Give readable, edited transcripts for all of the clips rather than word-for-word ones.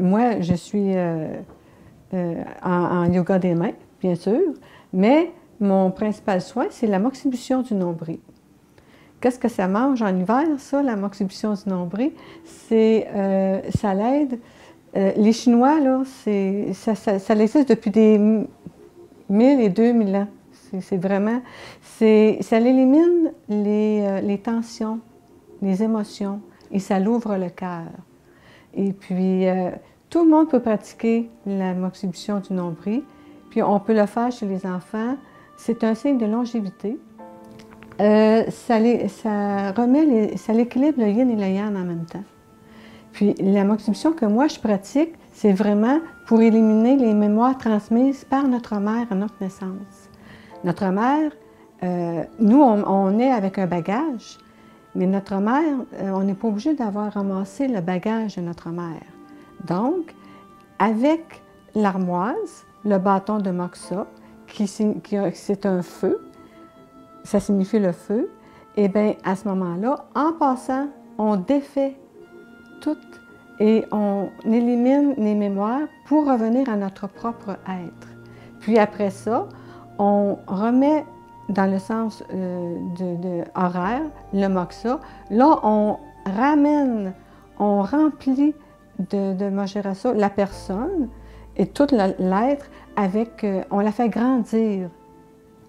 moi, je suis en yoga des mains, bien sûr, mais mon principal soin, c'est l'amoxibustion du nombril. Qu'est-ce que ça mange en hiver, ça, l'amoxibustion du nombril? Ça l'aide. Les Chinois, là, ça existe depuis des 1000 et 2000 ans. Ça élimine les tensions, les émotions, et ça l'ouvre le cœur. Et puis, tout le monde peut pratiquer l'amoxibustion du nombril, puis on peut le faire chez les enfants. C'est un signe de longévité. Ça l'équilibre le yin et le yang en même temps. Puis l'amoxibustion que moi je pratique, c'est vraiment pour éliminer les mémoires transmises par notre mère à notre naissance. Notre mère, nous on est avec un bagage, mais notre mère, on n'est pas obligé d'avoir ramassé le bagage de notre mère. Donc, avec l'armoise, le bâton de moxa, c'est un feu, ça signifie le feu, et bien à ce moment-là, en passant, on défait tout et on élimine les mémoires pour revenir à notre propre être. Puis après ça, on remet dans le sens horaire le moxa. Là, on ramène, on remplit de Maharaja la personne et tout l'être avec, on la fait grandir.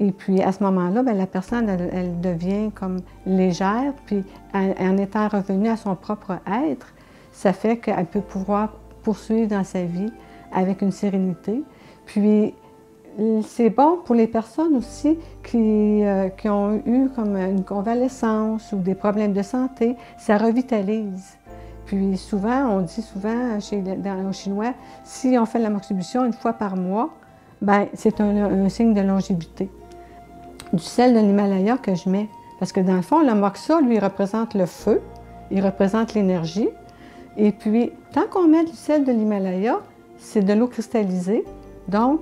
Et puis, à ce moment-là, bien, la personne, elle devient comme légère, puis en étant revenue à son propre être, ça fait qu'elle peut pouvoir poursuivre dans sa vie avec une sérénité. Puis, c'est bon pour les personnes aussi qui ont eu comme une convalescence ou des problèmes de santé, ça revitalise. Puis souvent, on dit souvent aux Chinois, si on fait l'amoxibustion une fois par mois, bien, c'est un signe de longévité. Du sel de l'Himalaya que je mets. Parce que dans le fond, le moxa, lui, représente le feu, il représente l'énergie. Et puis, tant qu'on met du sel de l'Himalaya, c'est de l'eau cristallisée. Donc,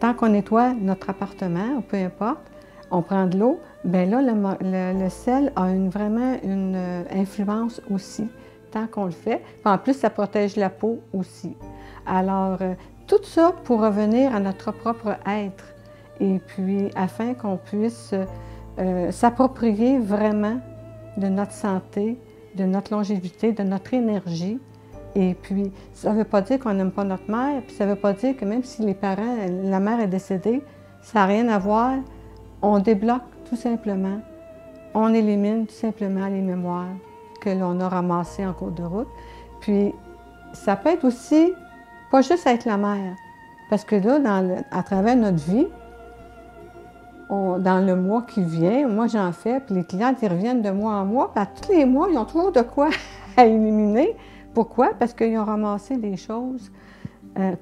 tant qu'on nettoie notre appartement, ou peu importe, on prend de l'eau, bien là, le sel a vraiment une influence aussi, tant qu'on le fait. Puis en plus, ça protège la peau aussi. Alors, tout ça pour revenir à notre propre être. Et puis, afin qu'on puisse s'approprier vraiment de notre santé, de notre longévité, de notre énergie. Et puis, ça ne veut pas dire qu'on n'aime pas notre mère, puis ça ne veut pas dire que même si les parents, la mère est décédée, ça n'a rien à voir. On débloque tout simplement, on élimine tout simplement les mémoires que l'on a ramassées en cours de route. Puis, ça peut être aussi, pas juste avec la mère, parce que là, à travers notre vie, dans le mois qui vient, moi j'en fais, puis les clients ils reviennent de mois en mois, puis à tous les mois, ils ont toujours de quoi à éliminer. Pourquoi? Parce qu'ils ont ramassé des choses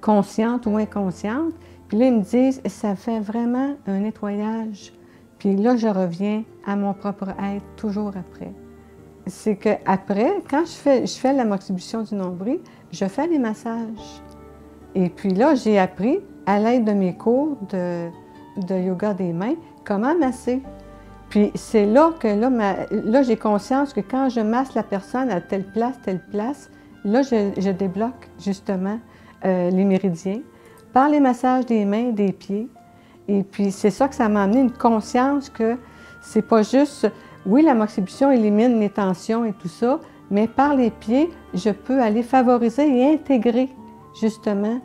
conscientes ou inconscientes. Puis là, ils me disent, ça fait vraiment un nettoyage. Puis là, je reviens à mon propre être toujours après. C'est qu'après, quand je fais l'amoxibustion du nombril, je fais des massages. Et puis là, j'ai appris, à l'aide de mes cours de yoga des mains, comment masser. Puis c'est là que là j'ai conscience que quand je masse la personne à telle place, là je débloque justement les méridiens par les massages des mains, des pieds. Et puis c'est ça que ça m'a amené une conscience que c'est pas juste, oui, l'amoxibustion élimine les tensions et tout ça, mais par les pieds, je peux aller favoriser et intégrer justement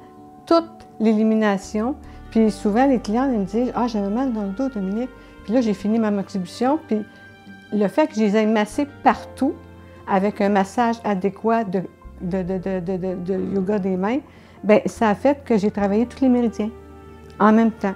toute l'élimination. Puis souvent, les clients ils me disent « Ah, j'avais mal dans le dos, Dominique. » Puis là, j'ai fini ma moxibustion. Puis le fait que je les ai massés partout avec un massage adéquat de yoga des mains, bien, ça a fait que j'ai travaillé tous les méridiens en même temps.